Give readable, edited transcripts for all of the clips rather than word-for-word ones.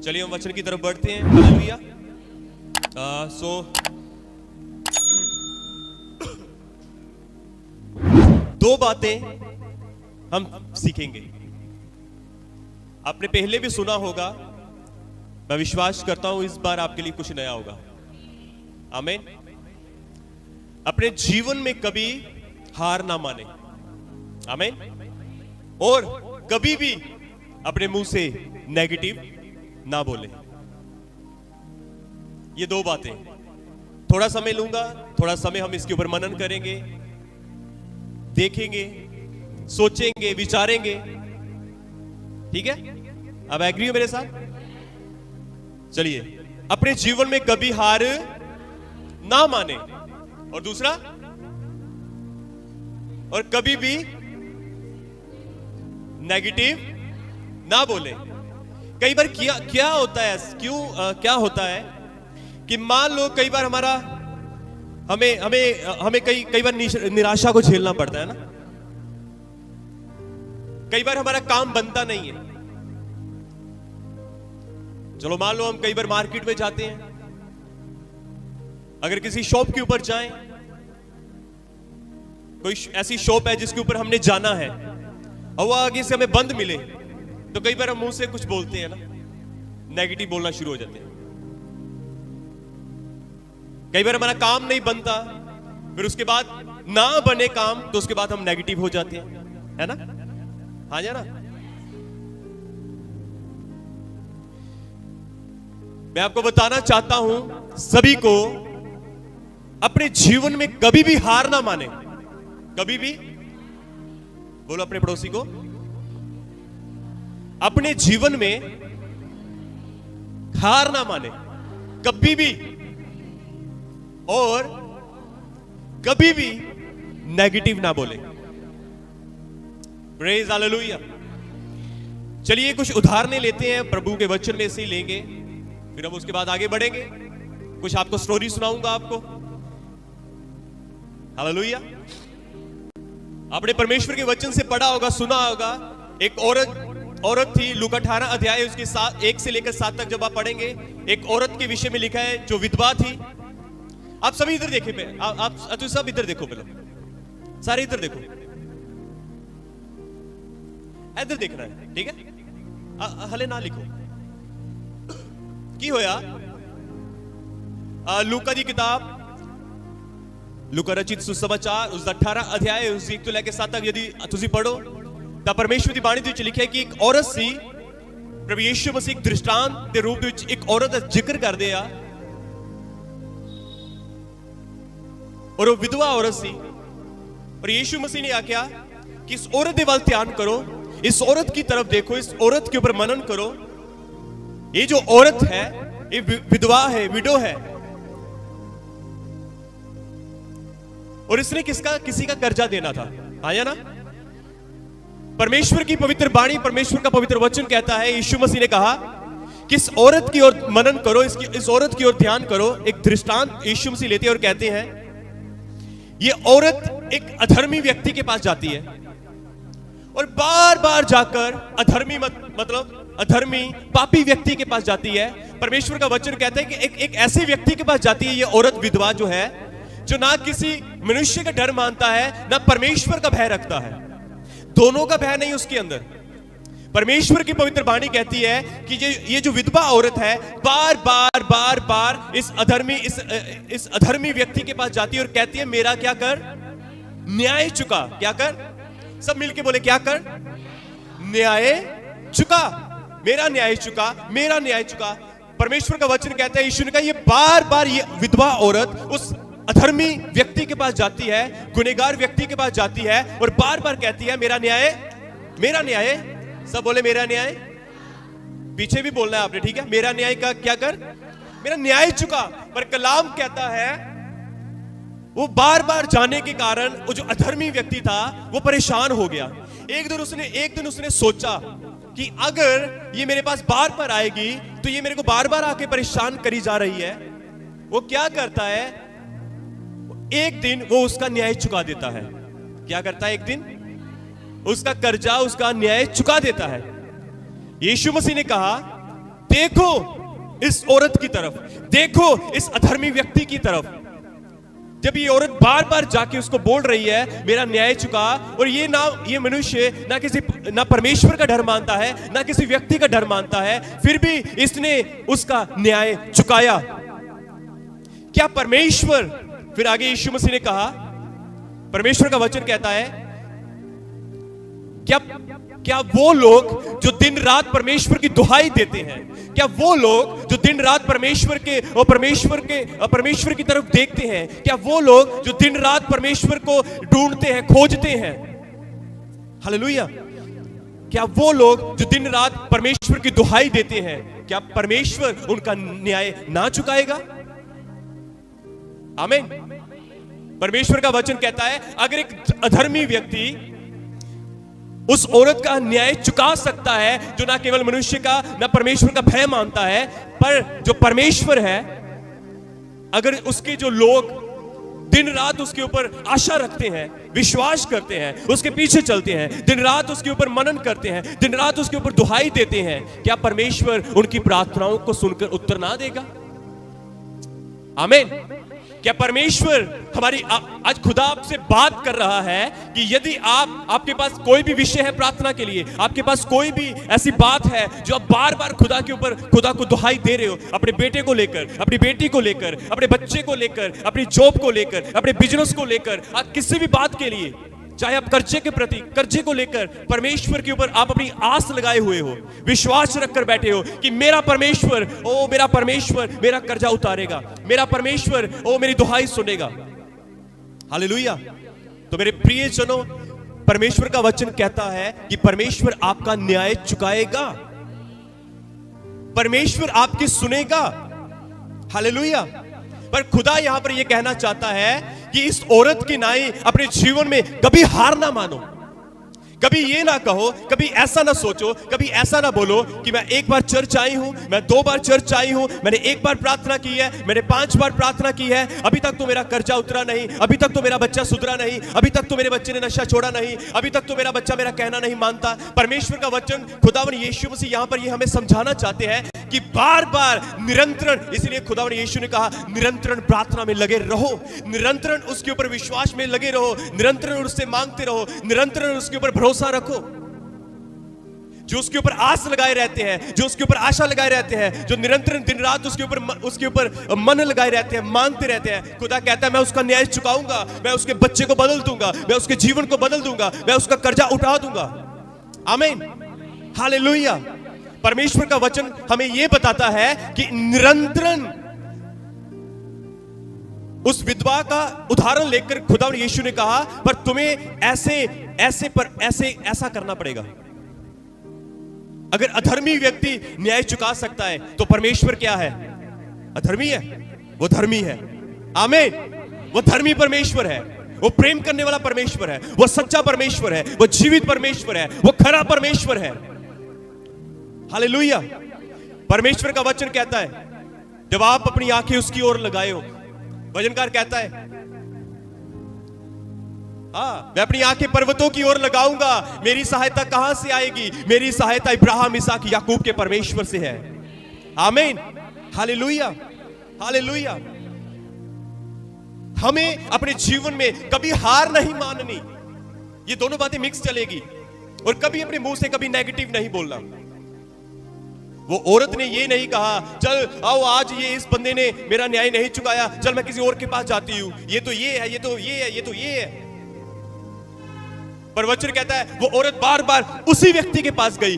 चलिए हम वचन की तरफ बढ़ते हैं। हालेलुया। दो बातें हम सीखेंगे। आपने पहले भी सुना होगा, मैं विश्वास करता हूं इस बार आपके लिए कुछ नया होगा। आमीन। अपने जीवन में कभी हार ना माने। आमीन। और कभी भी अपने मुंह से नेगेटिव ना बोले। ये दो बातें। थोड़ा समय लूंगा, थोड़ा समय हम इसके ऊपर मनन करेंगे, देखेंगे, सोचेंगे, विचारेंगे। ठीक है? अब एग्री हो मेरे साथ? चलिए, अपने जीवन में कभी हार ना माने। और दूसरा, और कभी भी नेगेटिव ना बोले। कई बार क्या होता है, क्या होता है कि मान लो कई बार हमें कई बार निराशा को झेलना पड़ता है ना। कई बार हमारा काम बनता नहीं है। चलो मान लो हम कई बार मार्केट में जाते हैं, अगर किसी शॉप के ऊपर जाएं, कोई ऐसी शॉप है जिसके ऊपर हमने जाना है और वो आगे से हमें बंद मिले, तो कई बार हम मुंह से कुछ बोलते हैं ना, नेगेटिव बोलना शुरू हो जाते हैं। कई बार हमारा काम नहीं बनता, फिर उसके बाद ना बने काम, तो उसके बाद हम नेगेटिव हो जाते हैं, है ना? हाँ या ना? मैं आपको बताना चाहता हूं सभी को, अपने जीवन में कभी भी हार ना माने। कभी भी बोलो अपने पड़ोसी को, अपने जीवन में हार ना माने कभी भी, और कभी भी नेगेटिव ना बोले। Praise hallelujah. चलिए कुछ उदाहरणें लेते हैं, प्रभु के वचन में से ही लेंगे, फिर हम उसके बाद आगे बढ़ेंगे। कुछ आपको स्टोरी सुनाऊंगा आपको। हालेलुया। आपने परमेश्वर के वचन से पढ़ा होगा, सुना होगा। एक औरत थी, लूका 18 अध्याय उसके 1 से लेकर 7 तक जब आप पढ़ेंगे, एक औरत के विषय में लिखा है जो विधवा थी। आप सभी इधर देखे, आप तो सब इधर देखो, पहले सारे इधर देखो, इधर देखना है, ठीक है? हले ना लिखो की होया। लूका दी किताब, लूका रचित सुसमाचार उसका 18 अध्याय उस 1 ਤੋਂ ਲੈ ਕੇ 7 तक यदि ਤੁਸੀਂ पढ़ो ਤਾਂ परमेश्वर ਦੀ ਬਾਣੀ ਦੇ ਵਿੱਚ ਲਿਖਿਆ ਕਿ ਇੱਕ ਔਰਤ ਸੀ। ਪ੍ਰਭੂ ਯਿਸੂ ਮਸੀਹ ਇੱਕ ਦ੍ਰਿਸ਼ਟਾਂਤ ਦੇ ਰੂਪ ਦੇ ਵਿੱਚ ਇੱਕ ਔਰਤ ਦਾ ਜ਼ਿਕਰ ਕਰਦੇ ਆ, और वो विधवा औरत सी। और यीशु मसीह ने आख्या कि इस औरत के वाल ध्यान करो, इस औरत की तरफ देखो, इस औरत के ऊपर मनन करो। ये जो औरत है ये विधवा है, विडो है, और इसने किसी का कर्जा देना था। आया ना? परमेश्वर की पवित्र वाणी, परमेश्वर का पवित्र वचन कहता है, यीशु मसीह ने कहा कि इस औरत की ओर मनन करो, इस औरत की ओर ध्यान करो। एक दृष्टांत यीशु मसीह लेते हैं और कहते हैं, ये औरत एक अधर्मी व्यक्ति के पास जाती है और बार बार जाकर अधर्मी मतलब अधर्मी पापी व्यक्ति के पास जाती है। परमेश्वर का वचन कहता है कि एक ऐसे व्यक्ति के पास जाती है, ये औरत विधवा जो है, जो ना किसी मनुष्य का डर मानता है, ना परमेश्वर का भय रखता है। दोनों का भय नहीं उसके अंदर। परमेश्वर की पवित्र वाणी कहती है कि ये जो विधवा औरत है बार बार इस अधर्मी व्यक्ति के पास जाती है और कहती है, मेरा क्या कर, न्याय चुका। क्या कर? सब मिलके बोले, क्या कर? न्याय चुका, मेरा न्याय चुका, मेरा न्याय चुका। परमेश्वर का वचन कहता है, यीशु ने कहा, ये बार बार ये विधवा औरत उस अधर्मी व्यक्ति के पास जाती है, गुनहगार व्यक्ति के पास जाती है और बार बार कहती है, मेरा न्याय, मेरा न्याय। सब बोले मेरा न्याय। पीछे भी बोलना है आपने, ठीक है? मेरा न्याय का क्या कर, मेरा न्याय चुका। पर कलाम कहता है वो बार बार जाने के कारण वो जो अधर्मी व्यक्ति था वो परेशान हो गया। एक दिन उसने सोचा कि अगर ये मेरे पास बार बार आएगी तो ये मेरे को बार बार आके परेशान करी जा रही है। वो क्या करता है, एक दिन वो उसका न्याय चुका देता है। क्या करता है? एक दिन उसका कर्जा, उसका न्याय चुका देता है। यीशु मसीह ने कहा देखो इस औरत की तरफ, देखो इस अधर्मी व्यक्ति की तरफ। जब ये औरत बार बार जाके उसको बोल रही है मेरा न्याय चुका, और ये मनुष्य ना परमेश्वर का डर मानता है, ना किसी व्यक्ति का डर मानता है, फिर भी इसने उसका न्याय चुकाया। क्या परमेश्वर, फिर आगे यीशु मसीह ने कहा, परमेश्वर का वचन कहता है, क्या वो लोग जो दिन रात परमेश्वर की दुहाई देते हैं, क्या वो लोग जो दिन रात परमेश्वर की तरफ देखते हैं, क्या वो लोग जो दिन रात परमेश्वर को ढूंढते हैं, खोजते हैं, हालेलुया, क्या वो लोग जो दिन रात परमेश्वर की दुहाई देते हैं, क्या परमेश्वर उनका न्याय ना चुकाएगा? आमीन। परमेश्वर का वचन कहता है अगर एक अधर्मी व्यक्ति उस औरत का न्याय चुका सकता है जो ना केवल मनुष्य का, ना परमेश्वर का भय मानता है, पर जो परमेश्वर है, अगर उसके जो लोग दिन रात उसके ऊपर आशा रखते हैं, विश्वास करते हैं, उसके पीछे चलते हैं, दिन रात उसके ऊपर मनन करते हैं, दिन रात उसके ऊपर दुहाई देते हैं, क्या परमेश्वर उनकी प्रार्थनाओं को सुनकर उत्तर ना देगा? आमीन। क्या परमेश्वर हमारी आज खुदा आपसे बात कर रहा है कि यदि आपके पास कोई भी विषय है प्रार्थना के लिए, आपके पास कोई भी ऐसी बात है जो आप बार बार खुदा को दुहाई दे रहे हो, अपने बेटे को लेकर, अपनी बेटी को लेकर, अपने बच्चे को लेकर, अपनी जॉब को लेकर, अपने बिजनेस को लेकर, आप किसी भी बात के लिए, चाहे आप कर्जे के प्रति, कर्जे को लेकर परमेश्वर के ऊपर आप अपनी आस लगाए हुए हो, विश्वास रखकर बैठे हो कि मेरा परमेश्वर मेरा कर्जा उतारेगा, मेरा परमेश्वर मेरी दुहाई सुनेगा, हालेलुया। तो मेरे प्रिय जनों, परमेश्वर का वचन कहता है कि परमेश्वर आपका न्याय चुकाएगा, परमेश्वर आपकी सुनेगा, हालेलुया। पर खुदा यहां पर यह कहना चाहता है कि इस औरत की नाई अपने जीवन में कभी हार ना मानो, कभी ये ना कहो, कभी ऐसा ना सोचो, कभी ऐसा ना बोलो कि मैं एक बार चर्च आई हूं, मैं 2 बार चर्च आई हूं, मैंने 1 बार प्रार्थना की है, मैंने 5 बार प्रार्थना की है, अभी तक तो मेरा कर्जा उतरा नहीं, अभी तक तो मेरा बच्चा सुधरा नहीं, अभी तक तो मेरे बच्चे ने नशा छोड़ा नहीं, अभी तक तो मेरा बच्चा मेरा कहना नहीं मानता। परमेश्वर का वचन खुदावन यीशु मसीह यहां पर ये हमें समझाना चाहते हैं कि बार बार निरंतरण, इसलिए खुदावन यीशु ने कहा निरंतरण प्रार्थना में लगे रहो, निरंतरण उसके ऊपर विश्वास में लगे रहो, निरंतरण उससे मांगते रहो, निरंतरण उसके ऊपर भरोसा रखो। जो उसके ऊपर आस लगाए रहते हैं, जो उसके ऊपर आशा लगाए रहते हैं, जो निरंतर दिन रात उसके ऊपर मन लगाए रहते हैं, मांगते रहते हैं, खुदा कहता है मैं उसका न्याय चुकाऊंगा, मैं उसके बच्चे को बदल दूंगा, मैं उसके जीवन को बदल दूंगा, मैं उसका कर्जा उठा दूंगा। आमीन, हालेलुया। परमेश्वर का वचन हमें यह बताता है कि निरंतरण उस विधवा का उदाहरण लेकर खुदा यीशु ने कहा पर तुम्हें ऐसा करना पड़ेगा। अगर अधर्मी व्यक्ति न्याय चुका सकता है तो परमेश्वर क्या है? अधर्मी है? वो धर्मी है। आमीन। वो धर्मी परमेश्वर है, वो प्रेम करने वाला परमेश्वर है, वो सच्चा परमेश्वर है, वो जीवित परमेश्वर है, वो खरा परमेश्वर है। हालेलुया। परमेश्वर का वचन कहता है जब आप अपनी आंखें उसकी ओर लगाए हो, वचनकार कहता है मैं अपनी आंखें पर्वतों की ओर लगाऊंगा, मेरी सहायता कहां से आएगी? मेरी सहायता इब्राहिम, इसहाक, याकूब के परमेश्वर से है। आमीन, हालेलुया, हालेलुया। हमें अपने जीवन में कभी हार नहीं माननी, ये दोनों बातें मिक्स चलेगी, और कभी अपने मुंह से कभी नेगेटिव नहीं बोलना। वो औरत ने ये नहीं कहा चल आओ आज ये इस बंदे ने मेरा न्याय नहीं चुकाया, चल मैं किसी और के पास जाती हूं, ये तो ये है, ये तो ये है, ये तो ये है। पर वचन कहता है वो औरत बार बार उसी व्यक्ति के पास गई।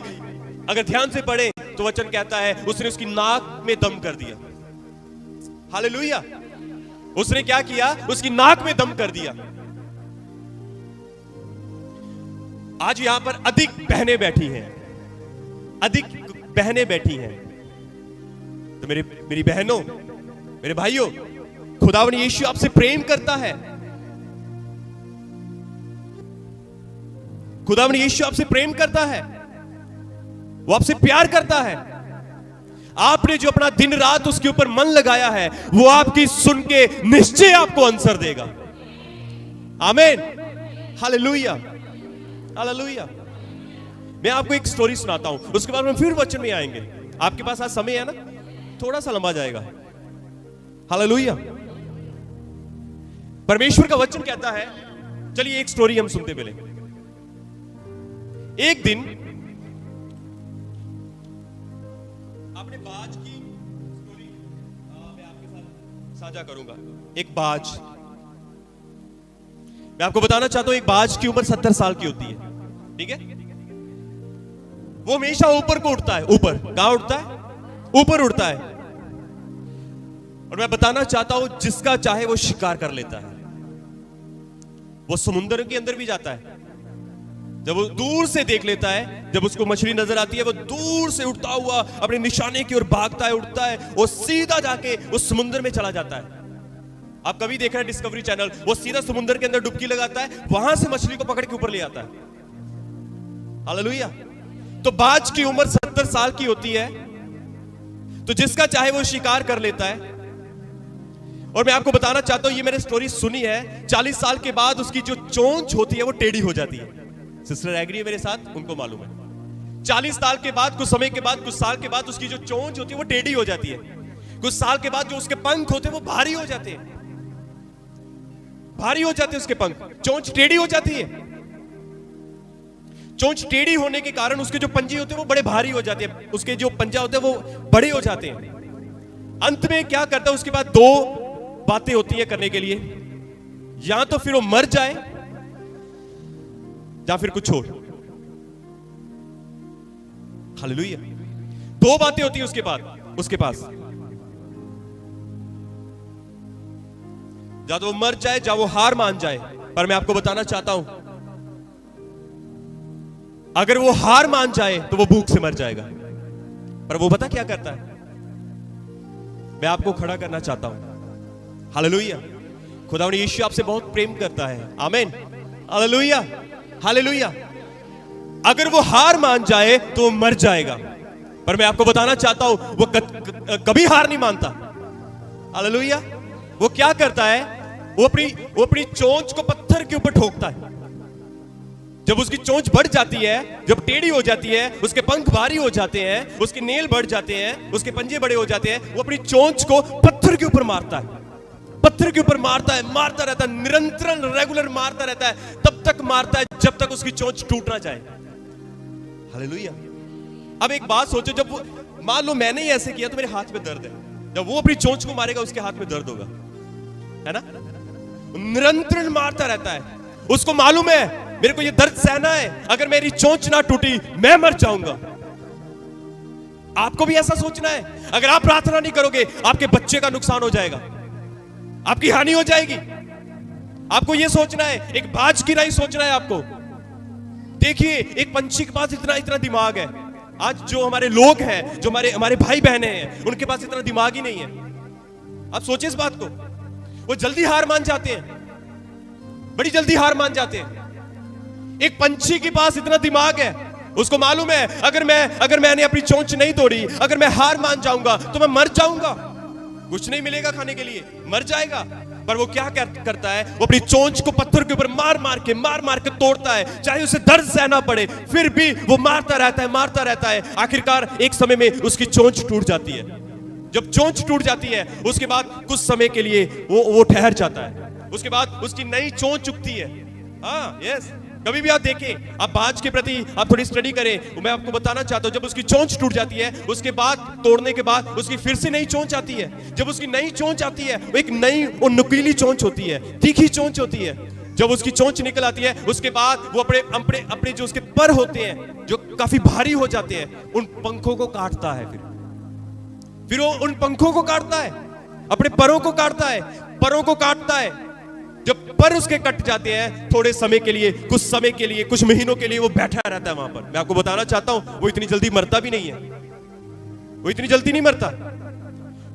अगर ध्यान से पढ़े तो वचन कहता है उसने उसकी नाक में दम कर दिया। हालेलुया। उसने क्या किया? उसकी नाक में दम कर दिया। आज यहां पर अधिक बहनें बैठी हैं, अधिक बहनें बैठी हैं। तो मेरी बहनों, मेरे भाइयों, खुदावन यीशु आपसे प्रेम करता है। खुदावन यीशु आपसे प्रेम करता है, वो आपसे प्यार करता है। आपने जो अपना दिन रात उसके ऊपर मन लगाया है वो आपकी सुन के निश्चय आपको आंसर देगा। आमीन, हालेलुया, हालेलुया। मैं आपको एक स्टोरी सुनाता हूं, उसके बाद हम फिर वचन में आएंगे। आपके पास आज समय है ना, थोड़ा सा लंबा जाएगा। हालेलुया। परमेश्वर का वचन कहता है, चलिए एक स्टोरी हम सुनते पहले। एक दिन आपने बाज की स्टोरी मैं आपके साथ साझा करूंगा। एक बाज, मैं आपको बताना चाहता हूं, एक बाज की उम्र 70 साल की होती है, ठीक है। वो हमेशा ऊपर को उड़ता है। ऊपर कहां उड़ता है? ऊपर उड़ता है। और मैं बताना चाहता हूं, जिसका चाहे वो शिकार कर लेता है। वो समुद्र के अंदर भी जाता है, जब वो दूर से देख लेता है, जब उसको मछली नजर आती है, वो दूर से उड़ता हुआ अपने निशाने की ओर भागता है, उड़ता है, वो सीधा जाके उस समुद्र में चला जाता है। आप कभी देख रहे हैं डिस्कवरी चैनल, वो सीधा समुद्र के अंदर डुबकी लगाता है, वहां से मछली को पकड़ के ऊपर ले आता है। हालेलुया। तो बाज की उम्र 70 साल की होती है, तो जिसका चाहे वो शिकार कर लेता है। और मैं आपको बताना चाहता हूं, ये मैंने स्टोरी सुनी है, 40 साल के बाद उसकी जो चोंच होती है वो टेढ़ी हो जाती है। सिस्टर एग्री है मेरे साथ, उनको मालूम है। 40 साल के बाद, कुछ समय के बाद, कुछ साल के बाद उसकी जो चोंच होती है वो टेढ़ी हो जाती है। कुछ साल के बाद जो उसके पंख होते हैं वो भारी हो जाते हैं, भारी हो जाते हैं उसके पंख, चोंच टेढ़ी हो जाती है। चोंच टेढ़ी होने के कारण उसके जो पंजे होते हैं वो बड़े भारी हो जाते हैं, उसके जो पंजा होते हैं वो बड़े हो जाते हैं। अंत में क्या करता है, उसके बाद दो बातें होती है करने के लिए, या तो फिर वो मर जाए या फिर कुछ और। हालेलुया। दो बातें होती है उसके पास, या तो वो मर जाए या वो हार मान जाए। पर मैं आपको बताना चाहता हूं, अगर वो हार मान जाए तो वो भूख से मर जाएगा। पर वो पता क्या करता है, मैं आपको खड़ा करना चाहता हूं। हालेलुया। खुदावंद यीशु आपसे बहुत प्रेम करता है। आमीन। Hallelujah, hallelujah. अगर वो हार मान जाए तो वो मर जाएगा, पर मैं आपको बताना चाहता हूं, वो कभी हार नहीं मानता। हालेलुया। वो क्या करता है, वो अपनी चोंच को पत्थर के ऊपर ठोकता है। जब उसकी चोंच बढ़ जाती है, जब टेढ़ी हो जाती है, उसके पंख भारी हो जाते हैं, उसके नेल बढ़ जाते हैं, उसके पंजे बड़े हो जाते हैं, वो अपनी चोंच को पत्थर के ऊपर मारता है, पत्थर के ऊपर मारता है, मारता रहता है, निरंतर रेगुलर मारता रहता है, तब तक मारता है जब तक उसकी चोंच टूट ना जाए। हालेलुया। अब एक बात सोचो, जब मान लो मैंने ही ऐसे किया तो मेरे हाथ में दर्द है, जब वो अपनी चोंच को मारेगा उसके हाथ में दर्द होगा, है ना। निरंतर मारता रहता है, उसको मालूम है मेरे को ये दर्द सहना है, अगर मेरी चोंच ना टूटी मैं मर जाऊंगा। आपको भी ऐसा सोचना है, अगर आप प्रार्थना नहीं करोगे आपके बच्चे का नुकसान हो जाएगा, आपकी हानि हो जाएगी। आपको यह सोचना है, एक बाज की नहीं सोचना है आपको। देखिए, एक पंछी के पास इतना दिमाग है। आज जो हमारे लोग हैं, जो हमारे भाई बहने हैं, उनके पास इतना दिमाग ही नहीं है। आप सोचिए इस बात को, वो जल्दी हार मान जाते हैं, बड़ी जल्दी हार मान जाते हैं। एक पंछी के पास इतना दिमाग है, उसको मालूम है अगर मैंने अपनी चोंच नहीं तोड़ी, अगर मैं हार मान जाऊंगा तो मैं मर जाऊंगा, कुछ नहीं मिलेगा खाने के लिए, मर जाएगा। पर वो क्या करता है, वो अपनी चोंच को पत्थर के ऊपर मार मार के तोड़ता है, चाहे उसे दर्द सहना पड़े, फिर भी वो मारता रहता है। आखिरकार एक समय में उसकी चोंच टूट जाती है। जब चोंच टूट जाती है, उसके बाद कुछ समय के लिए वो ठहर जाता है, उसके बाद उसकी नई चोंच उगती है। हाँ, यस। कभी भी आप देखें, आप बाज के प्रति आप थोड़ी स्टडी करें, मैं आपको बताना चाहता हूं, जब उसकी चोंच टूट जाती है, उसके बाद तोड़ने के बाद उसकी फिर से नई चोंच आती है। जब उसकी नई चोंच आती है, वो एक नई और नुकीली चोंच होती है, तीखी चोंच होती है। जब उसकी चोंच निकल आती है, उसके बाद वो अपने जो उसके पर होते हैं, जो काफी भारी हो जाते हैं, उन पंखों को काटता है। फिर वो उन पंखों को काटता है, अपने परों को काटता है। जब पर उसके कट जाते हैं, थोड़े समय के लिए, कुछ महीनों के लिए वो बैठा रहता है वहां पर। मैं आपको बताना चाहता हूं, वो इतनी जल्दी मरता भी नहीं है, वो इतनी जल्दी नहीं मरता।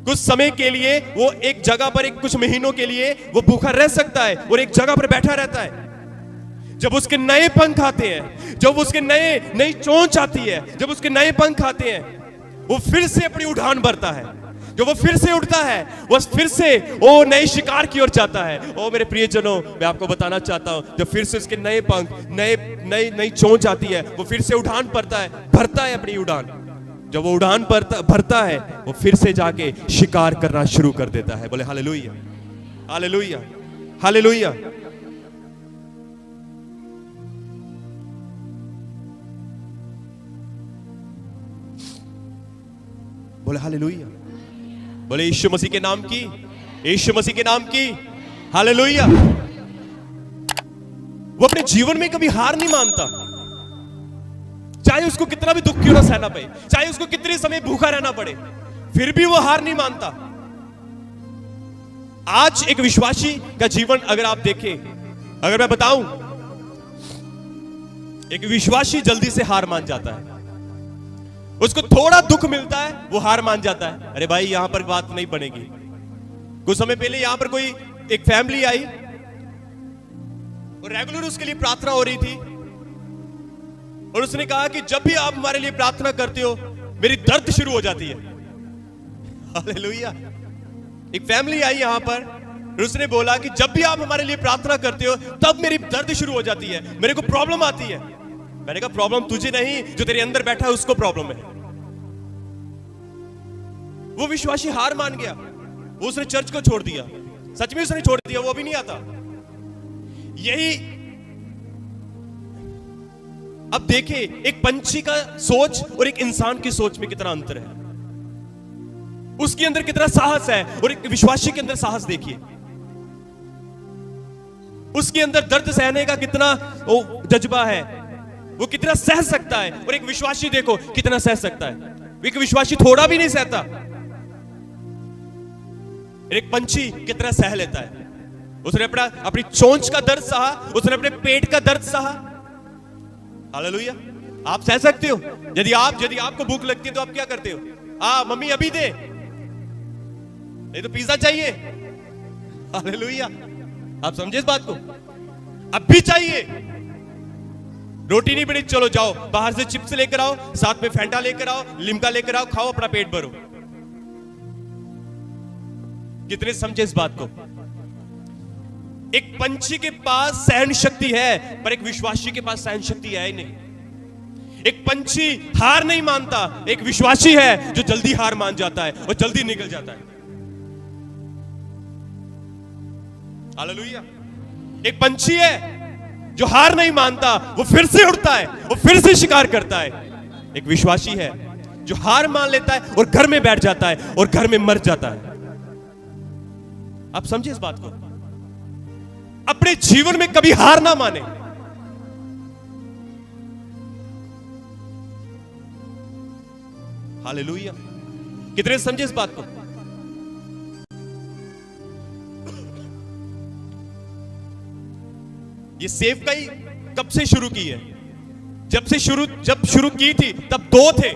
कुछ समय के लिए वो एक जगह पर, कुछ महीनों के लिए वो भूखा रह सकता है और एक जगह पर बैठा रहता है। जब उसके नए पंख आते हैं, जब उसके नई चोंच आती है, जब उसके नए पंख आते हैं, वो फिर से अपनी उड़ान भरता है। जब वो फिर से उड़ता है, वो फिर से वो नए शिकार की ओर जाता है। ओ मेरे प्रियजनों, मैं आपको बताना चाहता हूं, जब फिर से उसके नए पंख, नई चोंच आती है, वो फिर से उड़ान भरता है अपनी उड़ान। जब वो उड़ान पर भरता है, वो फिर से जाके शिकार करना शुरू कर देता है। बोले हालेलुया, हालेलुया, हालेलुया। बोले हालेलुया, बोले यीशु मसीह के नाम की, यीशु मसीह के नाम की, हालेलुया। वो अपने जीवन में कभी हार नहीं मानता, चाहे उसको कितना भी दुख क्यों ना सहना पड़े, चाहे उसको कितने समय भूखा रहना पड़े, फिर भी वो हार नहीं मानता। आज एक विश्वासी का जीवन अगर आप देखें, अगर मैं बताऊं, एक विश्वासी जल्दी से हार मान जाता है। उसको थोड़ा दुख मिलता है, वो हार मान जाता है। अरे भाई यहां पर बात नहीं बनेगी। कुछ समय पहले यहां पर कोई एक फैमिली आई और रेगुलर उसके लिए प्रार्थना हो रही थी, और उसने कहा कि जब भी आप हमारे लिए प्रार्थना करते हो मेरी दर्द शुरू हो जाती है। हालेलुया। एक फैमिली आई यहां पर और उसने बोला कि जब भी आप हमारे लिए प्रार्थना करते हो तब मेरी दर्द शुरू हो जाती है, मेरे को प्रॉब्लम आती है। मैंने कहा प्रॉब्लम तुझे नहीं, जो तेरे अंदर बैठा है उसको प्रॉब्लम है। वो विश्वासी हार मान गया, वो उसने चर्च को छोड़ दिया। सच में उसने छोड़ दिया, वो अभी नहीं आता। यही अब देखे एक पंछी का सोच और एक इंसान की सोच में कितना अंतर है। उसके अंदर कितना साहस है और एक विश्वासी के अंदर साहस देखिए। उसके अंदर दर्द सहने का कितना जज्बा है, वो कितना सह सकता है, और एक विश्वासी देखो कितना सह सकता है। एक विश्वासी थोड़ा भी नहीं सहता, एक पंछी कितना सह लेता है। उसने अपनी चोंच का दर्द सहा, उसने अपने पेट का दर्द सहा। हालेलुया। आप सह सकते हो? यदि आपको भूख लगती है तो आप क्या करते हो? मम्मी अभी दे, नहीं तो पिज्जा चाहिए। हालेलुया। आप समझे इस बात को? अभी चाहिए, रोटी नहीं बनी, चलो जाओ बाहर से चिप्स लेकर आओ, साथ में फैंटा लेकर आओ, लिम्का लेकर आओ, खाओ, अपना पेट भरो। कितने समझे इस बात को? एक पंछी के पास सहन शक्ति है, पर एक विश्वासी के पास सहन शक्ति है ही नहीं। एक पंछी हार नहीं मानता, एक विश्वासी है जो जल्दी हार मान जाता है और जल्दी निकल जाता है। हालेलुया। एक पंछी है जो हार नहीं मानता, वो फिर से उड़ता है, वो फिर से शिकार करता है। एक विश्वासी है जो हार मान लेता है और घर में बैठ जाता है और घर में मर जाता है। आप समझे इस बात को? अपने जीवन में कभी हार ना माने। हालेलुया। कितने समझे इस बात को? ये सेवकाई कब से शुरू की है? जब शुरू की थी तब 2 थे,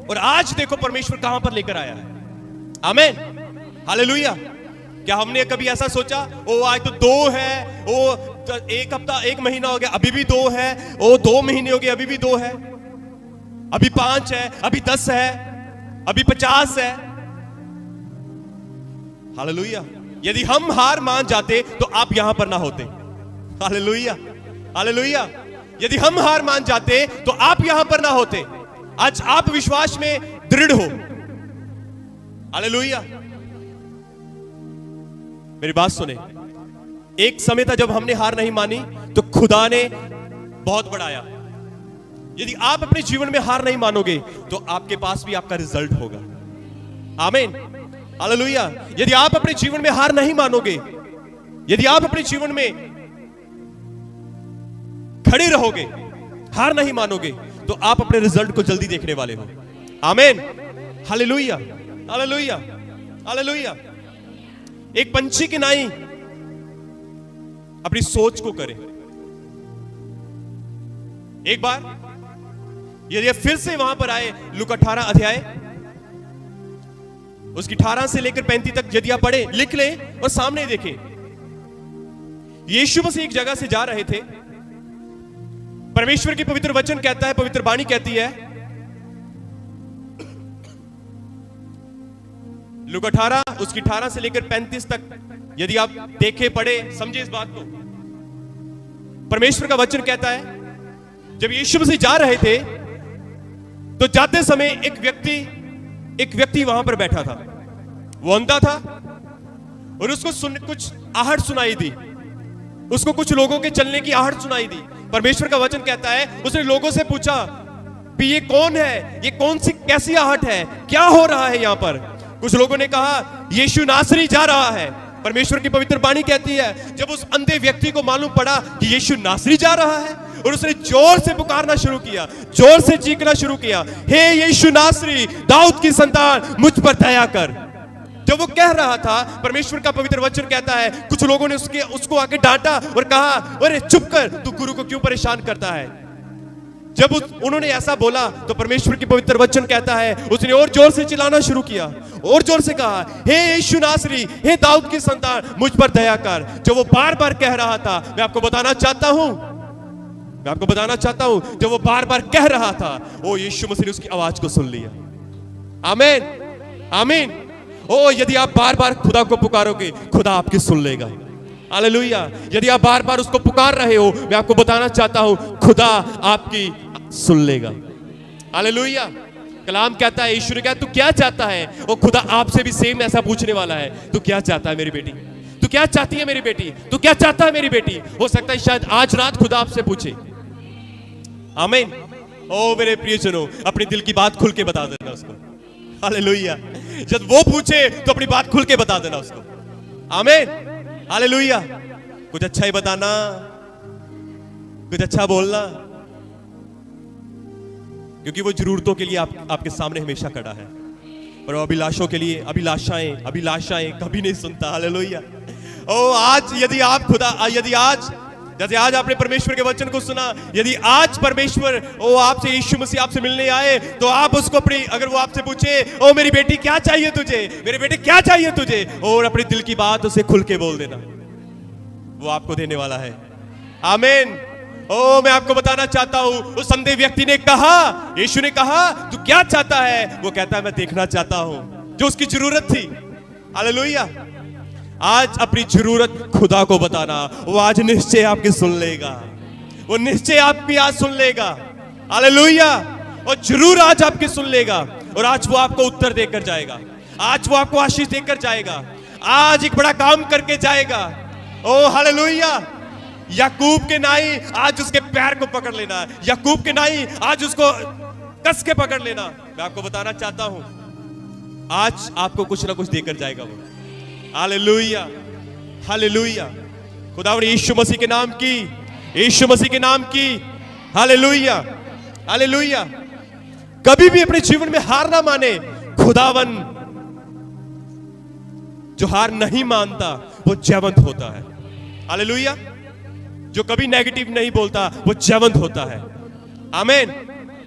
और आज देखो परमेश्वर कहां पर लेकर आया है। आमीन, हालेलुया। क्या हमने कभी ऐसा सोचा ओ आज तो 2 है, ओ 1 हफ्ता 1 महीना हो गया अभी भी 2 है, ओ 2 महीने हो गए अभी भी 2 है, अभी 5 है, अभी 10 है, अभी 50 है। हालेलुया। यदि हम हार मान जाते तो आप यहां पर ना होते। Hallelujah, hallelujah. यदि हम हार मान जाते तो आप यहां पर ना होते। आज आप विश्वास में दृढ़ हो। हालेलुया। मेरी बात सुने, एक समय था जब हमने हार नहीं मानी तो खुदा ने बहुत बढ़ाया। यदि आप अपने जीवन में हार नहीं मानोगे तो आपके पास भी आपका रिजल्ट होगा। आमीन, हालेलुया। यदि आप अपने जीवन में हार नहीं मानोगे, यदि आप अपने जीवन में खड़े रहोगे, हार नहीं मानोगे, तो आप अपने रिजल्ट को जल्दी देखने वाले हो। आमीन, हालेलुया, हालेलुया, हालेलुया। एक पंछी की नाई अपनी सोच को करे। एक बार यदि फिर से वहां पर आए, लूका 18 अध्याय उसकी 18 से लेकर 35 तक यदि आप पढ़े, लिख लें और सामने देखें। यीशु मसीह एक जगह से जा रहे थे। परमेश्वर की पवित्र वचन कहता है, पवित्र वाणी कहती है, लूका 18 उसकी 18 से लेकर 35 तक यदि आप देखे, पढ़े, समझे इस बात को। परमेश्वर का वचन कहता है जब यीशु मसीह जा रहे थे तो जाते समय एक व्यक्ति वहां पर बैठा था। वो अंधा था और उसको कुछ आहट सुनाई दी, उसको कुछ लोगों के चलने की आहट सुनाई दी। परमेश्वर का वचन कहता है, उसने लोगों से पूछा कि ये कौन है, ये कौन सी कैसी आहट है, क्या हो रहा है यहां पर। कुछ लोगों ने कहा यीशु नासरी जा रहा है। परमेश्वर की पवित्र वाणी कहती है, जब उस अंधे व्यक्ति को मालूम पड़ा कि यीशु नासरी जा रहा है, और उसने जोर से पुकारना शुरू किया, जोर से चीखना शुरू किया, हे यीशु नासरी, दाऊद की संतान, मुझ पर दया कर। जब वो कह रहा था, परमेश्वर का पवित्र वचन कहता है, कुछ लोगों ने उसको आके डांटा और कहा, अरे चुप कर, तू गुरु को क्यों परेशान करता है। जब उन्होंने ऐसा बोला तो परमेश्वर की पवित्र वचन कहता है, उसने और जोर से चिल्लाना शुरू किया, और जोर से कहा, हे यीशु नासरी, हे दाऊद की संतान, मुझ पर दया कर। जो वो बार बार कह रहा था, मैं आपको बताना चाहता हूं, जब वो बार बार कह रहा था, ओ यीशु मसीह ने उसकी आवाज को सुन लिया। आमीन, आमीन। ओ यदि आप बार बार खुदा को पुकारोगे, खुदा आपकी सुन लेगा। हालेलुया। यदि आप बार बार उसको पुकार रहे हो, मैं आपको बताना चाहता हूं, खुदा आपकी सुन लेगा। हालेलुया। कलाम कहता है, यीशु ने कहा, तू क्या चाहता है। और खुदा आपसे भी सेम ऐसा पूछने वाला है, तू क्या चाहता है मेरी बेटी, तू क्या चाहती है मेरी बेटी, तू क्या चाहता है मेरी बेटी। हो सकता है शायद आज रात खुदा आपसे पूछे। आमीन। ओ मेरे प्रियजनों, अपने दिल की बात खुल के बता देना उसको। हालेलुया। जब वो पूछे तो अपनी बात खुल के बता देना उसको। आमीन, हालेलुया। कुछ अच्छा ही बताना, कुछ अच्छा बोलना, क्योंकि वो जरूरतों के लिए आपके सामने हमेशा खड़ा है। और अभिलाषों के लिए अभिलाषाएं कभी नहीं सुनता। हालेलुया। ओ आज यदि आज जैसे आज आपने परमेश्वर के वचन को सुना, यदि आज परमेश्वर आपसे, यीशु मसीह आपसे मिलने आए, तो आप उसको अगर वो आपसे पूछे, ओ मेरी बेटी क्या चाहिए तुझे, मेरे बेटे क्या चाहिए तुझे, और अपने दिल की बात उसे खुल के बोल देना, वो आपको देने वाला है। आमीन। ओ मैं आपको बताना चाहता हूं, उस अंधे व्यक्ति ने कहा, यीशु ने कहा, तू क्या चाहता है। वो कहता है, मैं देखना चाहता हूं, जो उसकी जरूरत थी। हालेलुया। आज अपनी जरूरत खुदा को बताना, वो आज निश्चय आपकी सुन लेगा, वो निश्चय आपकी आज सुन लेगा। हालेलुया। और जरूर आज आपकी सुन लेगा, और आज वो आपको उत्तर देकर जाएगा, आज वो आपको आशीष देकर जाएगा, आज एक बड़ा काम करके जाएगा। ओ हालेलुया। याकूब के नाई आज उसके पैर को पकड़ लेना, याकूब के नाई आज उसको कस के पकड़ लेना। मैं आपको बताना चाहता हूं, आज आपको कुछ ना कुछ देकर जाएगा वो। Hallelujah, hallelujah. खुदावंद यीशु मसीह के नाम की, यीशु मसीह के नाम की। Hallelujah, hallelujah. कभी भी अपने जीवन में हार ना माने। खुदावन जो हार नहीं मानता वो जयवंत होता है। हालेलुया। जो कभी नेगेटिव नहीं बोलता वो जयवंत होता है। आमीन,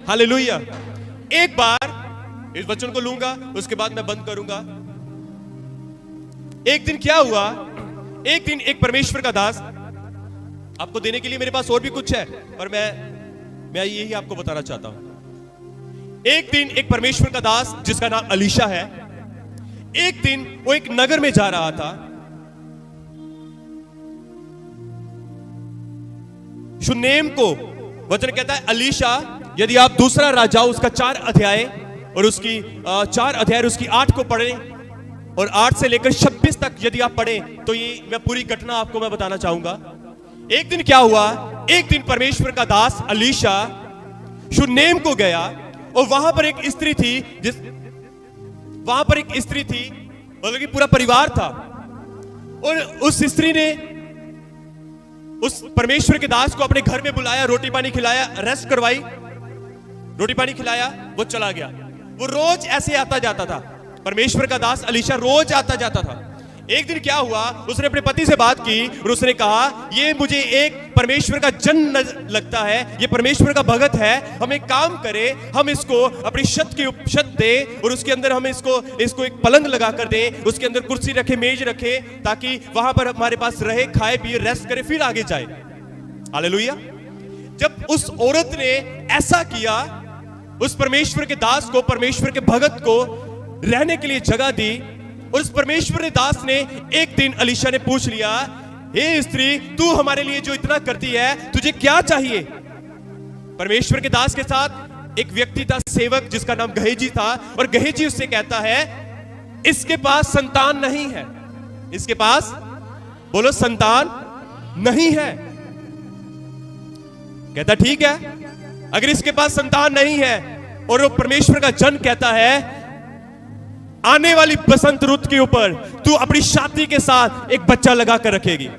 हालेलुया। एक बार इस वचन को लूंगा, उसके बाद मैं बंद करूंगा। एक दिन क्या हुआ, एक दिन एक परमेश्वर का दास, आपको देने के लिए मेरे पास और भी कुछ है, पर मैं यही आपको बताना चाहता हूं। एक दिन एक परमेश्वर का दास जिसका नाम अलीशा है, एक दिन वो एक नगर में जा रहा था। शुनेम को वचन कहता है, अलीशा, यदि आप दूसरा राजा उसका 4 अध्याय और उसकी 4 अध्याय उसकी 8 को पढ़ें और 8 से लेकर 26 तक यदि आप पढ़ें, तो ये मैं पूरी घटना आपको मैं बताना चाहूंगा। एक दिन क्या हुआ, एक दिन परमेश्वर का दास अलीशा शुनेम को गया, और वहां पर एक स्त्री थी, मतलब कि पूरा परिवार था, और उस स्त्री ने उस परमेश्वर के दास को अपने घर में बुलाया, रोटी पानी खिलाया, रेस्ट करवाई, रोटी पानी खिलाया, वो चला गया। वो रोज ऐसे आता जाता था, परमेश्वर का दास अलीशा रोज आता जाता था। एक दिन क्या हुआ, उसने अपने पति से बात की और उसने कहा, ये मुझे एक परमेश्वर का जन लगता है, ये परमेश्वर का भगत है, हम एक काम करें, हम इसको अपनी छत दे, और उसके अंदर हम इसको एक पलंग लगा कर दे, उसके अंदर कुर्सी रखे, मेज रखे, ताकि वहां पर हमारे पास रहे, खाए पिए, रेस्ट करे, फिर आगे जाए। हालेलुया। जब उस औरत ने ऐसा किया, उस परमेश्वर के दास को, परमेश्वर के भगत को रहने के लिए जगह दी, और उस परमेश्वर ने दास ने एक दिन अलीशा ने पूछ लिया, हे स्त्री, तू हमारे लिए जो इतना करती है, तुझे क्या चाहिए। परमेश्वर के दास के साथ एक व्यक्ति था, सेवक, जिसका नाम गहेजी था, और गहेजी उससे कहता है इसके पास संतान नहीं है। इसके पास, बोलो, संतान नहीं है। कहता ठीक है, अगर इसके पास संतान नहीं है और वो परमेश्वर का जन कहता है आने वाली बसंत रुत के ऊपर तू अपनी छाती के साथ एक बच्चा लगा कर रखेगी।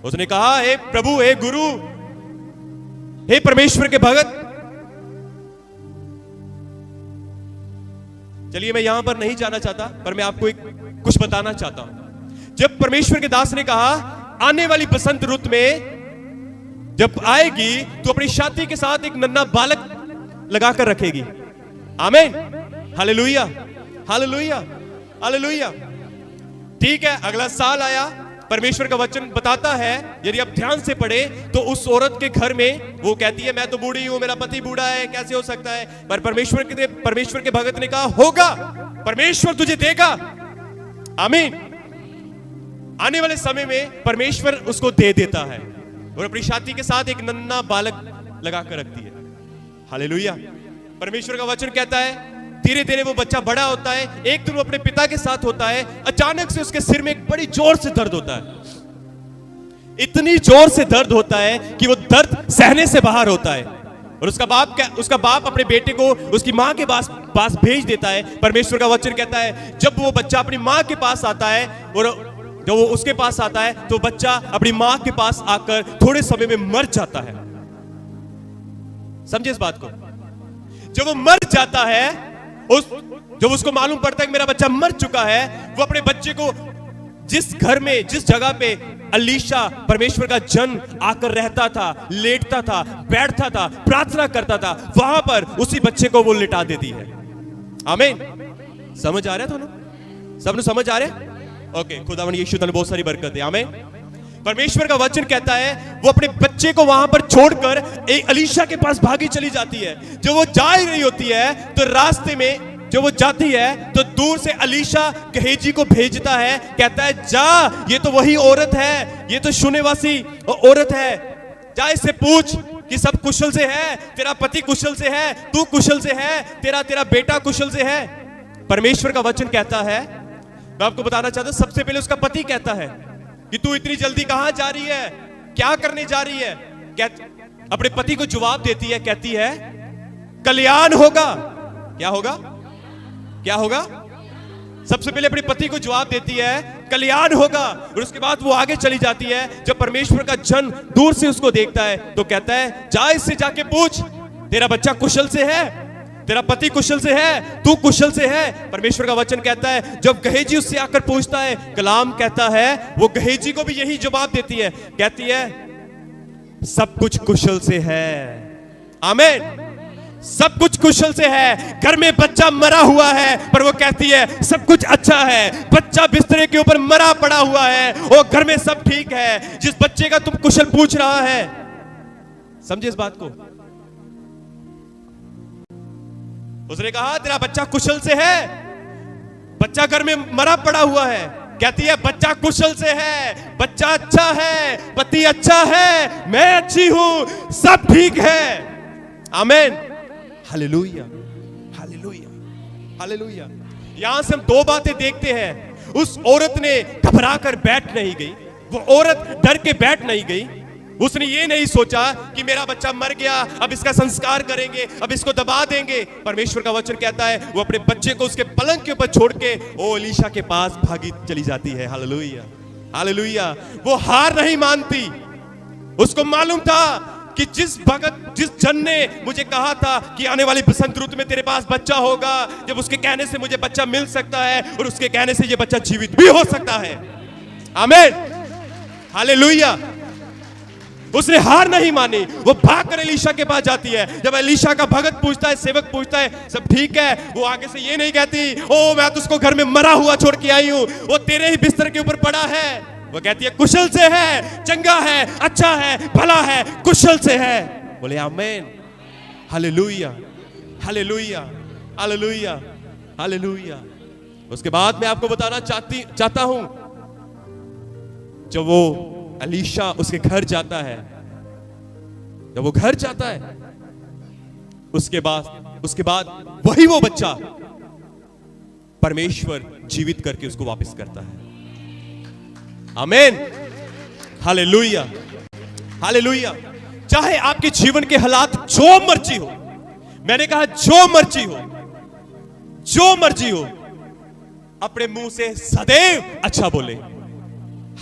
उसने कहा हे प्रभु, हे गुरु, हे परमेश्वर के भगत, चलिए मैं यहां पर नहीं जाना चाहता, पर मैं आपको कुछ बताना चाहता हूं। जब परमेश्वर के दास ने कहा आने वाली बसंत रुत में जब आएगी तो अपनी छाती के साथ एक नन्हा बालक लगाकर रखेगी। आमीन, हालेलुया, हालेलुया, हालेलुया। ठीक है, अगला साल आया। परमेश्वर का वचन बताता है, यदि आप ध्यान से पढ़े तो उस औरत के घर में वो कहती है मैं तो बूढ़ी हूं, मेरा पति बूढ़ा है, कैसे हो सकता है? पर परमेश्वर के भगत ने कहा होगा, परमेश्वर तुझे देगा। आमीन। आने वाले समय में परमेश्वर उसको दे देता है और अपनी छाती के साथ एक नन्हा बालक लगा कर रखती है। हालेलुया। परमेश्वर का वचन कहता है धीरे धीरे वो बच्चा बड़ा होता है, एक दिन वो अपने पिता के साथ होता है, अचानक से उसके सिर में एक बड़ी जोर से दर्द होता है। इतनी जोर से दर्द होता है कि वो दर्द सहने से बाहर होता है और उसका बाप अपने बेटे को उसकी मां के पास भेज देता है। परमेश्वर का वचन कहता है जब वो बच्चा अपनी मां के पास आता है और जब वो उसके पास आता है तो बच्चा अपनी मां के पास आकर थोड़े समय में मर जाता है। समझे इस बात को? जब वो मर जाता है, जब उसको मालूम पड़ता है कि मेरा बच्चा मर चुका है, वो अपने बच्चे को जिस घर में, जिस जगह पे अलीशा परमेश्वर का जन आकर रहता था, लेटता था, बैठता था, प्रार्थना करता था, वहां पर उसी बच्चे को वो लिटा देती है। आमीन। समझ आ रहा है? दोनों सबने समझ आ रहा है? ओके, खुदावन यीशु ने बहुत सारी बरकत है। आमीन। परमेश्वर का वचन कहता है वो अपने बच्चे को वहां पर छोड़कर एक अलीशा के पास भागी चली जाती है। जब वो जा रही होती है तो रास्ते में जब वो जाती है तो दूर से अलीशा गहेजी को भेजता है, कहता है जा, ये तो वही औरत है, ये तो शूनेवासी औरत है, जा इससे पूछ कि सब कुशल से है, तेरा पति कुशल से है, तू कुशल से है, तेरा बेटा कुशल से है। परमेश्वर का वचन कहता है, मैं आपको बताना चाहता हूं, सबसे पहले उसका पति कहता है कि तू इतनी जल्दी कहां जा रही है, क्या करने जा रही है? अपने पति को जवाब देती है, कहती है कल्याण होगा। क्या होगा? क्या होगा? सबसे पहले अपने पति को जवाब देती है कल्याण होगा और उसके बाद वो आगे चली जाती है। जब परमेश्वर का जन दूर से उसको देखता है तो कहता है जा इससे जाके पूछ, तेरा बच्चा कुशल से है, तेरा पति कुशल से है, तू कुशल से है। परमेश्वर का वचन कहता है जब गहेजी उससे आकर पूछता है, कलाम कहता है वो गहेजी को भी यही जवाब देती है, कहती है सब कुछ कुशल से है। आमीन। सब कुछ कुशल से है। घर में बच्चा मरा हुआ है पर वो कहती है सब कुछ अच्छा है। बच्चा बिस्तरे के ऊपर मरा पड़ा हुआ है और घर में सब ठीक है। जिस बच्चे का तुम कुशल पूछ रहा है, समझे इस बात को? उसने कहा तेरा बच्चा कुशल से है, बच्चा घर में मरा पड़ा हुआ है। कहती है बच्चा कुशल से है, बच्चा अच्छा है, पति अच्छा है, मैं अच्छी हूं, सब ठीक है। आमीन। Hallelujah, hallelujah, hallelujah. यहां से हम दो बातें देखते हैं। उस औरत ने घबरा कर बैठ नहीं गई, वो औरत डर के बैठ नहीं गई। उसने ये नहीं सोचा कि मेरा बच्चा मर गया, अब इसका संस्कार करेंगे, अब इसको दबा देंगे। परमेश्वर का वचन कहता है वो अपने बच्चे को उसके पलंग के ऊपर छोड़ के ओ एलीशा के पास भागी चली जाती है। Hallelujah, hallelujah. वो हार नहीं मानती। उसको मालूम था कि जिस जन ने मुझे कहा था कि आने वाली बसंत ऋतु में तेरे पास बच्चा होगा, जब उसके कहने से मुझे बच्चा मिल सकता है और उसके कहने से ये बच्चा जीवित भी हो सकता है। आमीन, हालेलुया। उसने हार नहीं मानी, वो भागकर एलीशा के पास जाती है। जब एलीशा का भगत पूछता है, सेवक पूछता है सब ठीक है, वो आगे से ये नहीं कहती ओ मैं तो उसको घर में मरा हुआ छोड़ के आई हूं, वो तेरे ही बिस्तर के ऊपर पड़ा है। वो कहती है कुशल से है, चंगा है, अच्छा है, भला है, कुशल से है। बोले आमीन, हालेलुया, हालेलुया, हालेलुया, हालेलुया। उसके बाद मैं आपको बताना चाहता हूं, जब वो एलीशा उसके घर जाता है, जब वो घर जाता है उसके बाद वही वो बच्चा परमेश्वर जीवित करके उसको वापस करता है। आमीन, हालेलुया, हालेलुया। चाहे आपके जीवन के हालात जो मर्जी हो, मैंने कहा जो मर्जी हो, जो मर्जी हो, अपने मुंह से सदैव अच्छा बोले।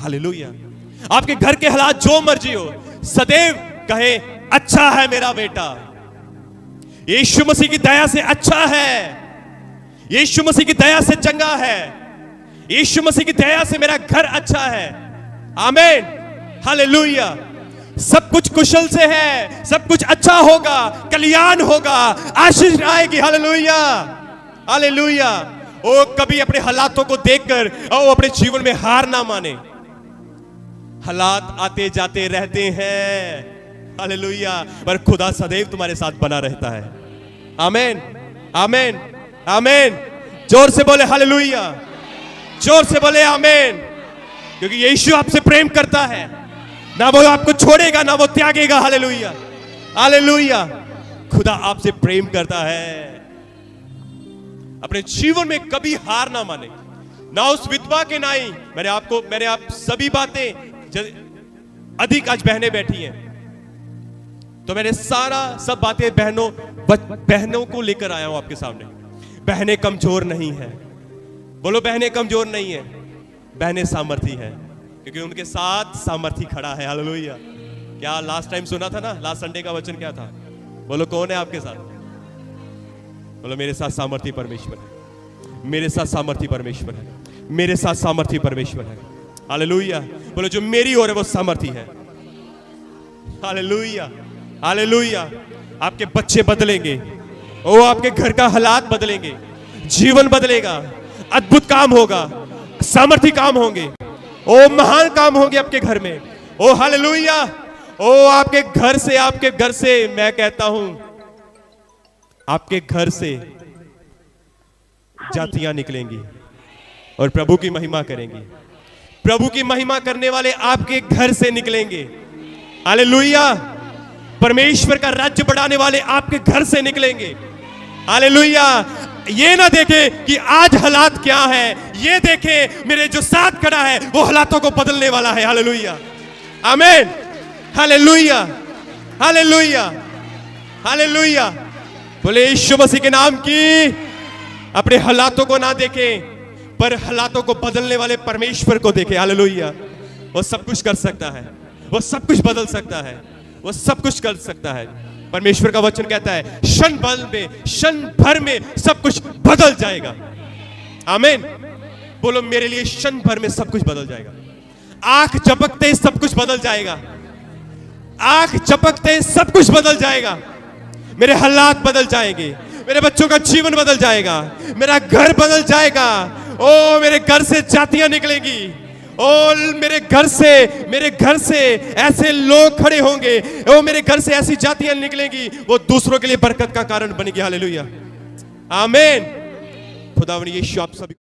हालेलुया। आपके घर के हालात जो मर्जी हो, सदैव कहे अच्छा है मेरा बेटा, यीशु मसीह की दया से अच्छा है, यीशु मसीह की दया से चंगा है, यीशु मसीह की दया से मेरा घर अच्छा है। आमीन, हालेलुया। सब कुछ कुशल से है, सब कुछ अच्छा होगा, कल्याण होगा, आशीष आएगी। Hallelujah, hallelujah. ओ कभी अपने हालातों को देखकर ओ अपने जीवन में हार ना माने। हालात आते जाते रहते हैं, हालेलुया, पर खुदा सदैव तुम्हारे साथ बना रहता है। आमीन, आमीन, आमीन। जोर से बोले हालेलुया, जोर से बोले आमीन। क्योंकि यीशु आपसे प्रेम करता है, ना वो आपको छोड़ेगा ना वो त्यागेगा। Hallelujah, hallelujah. खुदा आपसे प्रेम करता है। अपने जीवन में कभी हार ना माने, ना उस विधवा के नाई। मैंने आप सभी बातें अधिक आज बहनें बैठी हैं, तो मैंने सब बातें बहनों को लेकर आया हूं आपके सामने। बहनें कमजोर नहीं है, बोलो बहनें कमजोर नहीं है, बहनें सामर्थी है, क्योंकि उनके साथ सामर्थी खड़ा है। हालेलुया। क्या लास्ट टाइम सुना था ना, लास्ट संडे का वचन क्या था? बोलो कौन है आपके साथ? बोलो मेरे साथ सामर्थी परमेश्वर है, मेरे साथ सामर्थी परमेश्वर है, मेरे साथ सामर्थी परमेश्वर है। हालेलुया। बोलो जो मेरी ओर है वो सामर्थी है। Hallelujah, hallelujah. आपके बच्चे बदलेंगे, ओ आपके घर का हालात बदलेंगे, जीवन बदलेगा, अद्भुत काम होगा, सामर्थी काम होंगे, ओ महान काम होंगे आपके घर में। ओ हालेलुया। ओ आपके घर से मैं कहता हूं, आपके घर से जातियां निकलेंगी और प्रभु की महिमा करेंगी। प्रभु की महिमा करने वाले आपके घर से निकलेंगे। हालेलुया। परमेश्वर का राज्य बढ़ाने वाले आपके घर से निकलेंगे। हालेलुया। ये ना देखे कि आज हालात क्या है, ये देखे मेरे जो साथ खड़ा है वो हालातों को बदलने वाला है। हालेलुया, आमीन, हालेलुया, हालेलुया, हालेलुया। बोले यीशु मसीह के नाम की। अपने हालातों को ना देखें, पर हालातों को बदलने वाले परमेश्वर को देखें। हालेलुया। वो सब कुछ कर सकता है, वो सब कुछ बदल सकता है, वो सब कुछ कर सकता है। परमेश्वर का वचन कहता है क्षण भर में सब कुछ बदल जाएगा। आमीन। बोलो मेरे लिए क्षण भर में सब कुछ बदल जाएगा। आंख झपकते सब कुछ बदल जाएगा, आंख झपकते सब कुछ बदल जाएगा। मेरे हालात बदल जाएंगे, मेरे बच्चों का जीवन बदल जाएगा, मेरा घर बदल जाएगा। ओ मेरे घर से जातियां निकलेंगी, और मेरे घर से ऐसे लोग खड़े होंगे, ओ मेरे घर से ऐसी जातियां निकलेंगी, वो दूसरों के लिए बरकत का कारण बनेगी। हालेलुया, आमीन। खुदावंद यीशु आप सभी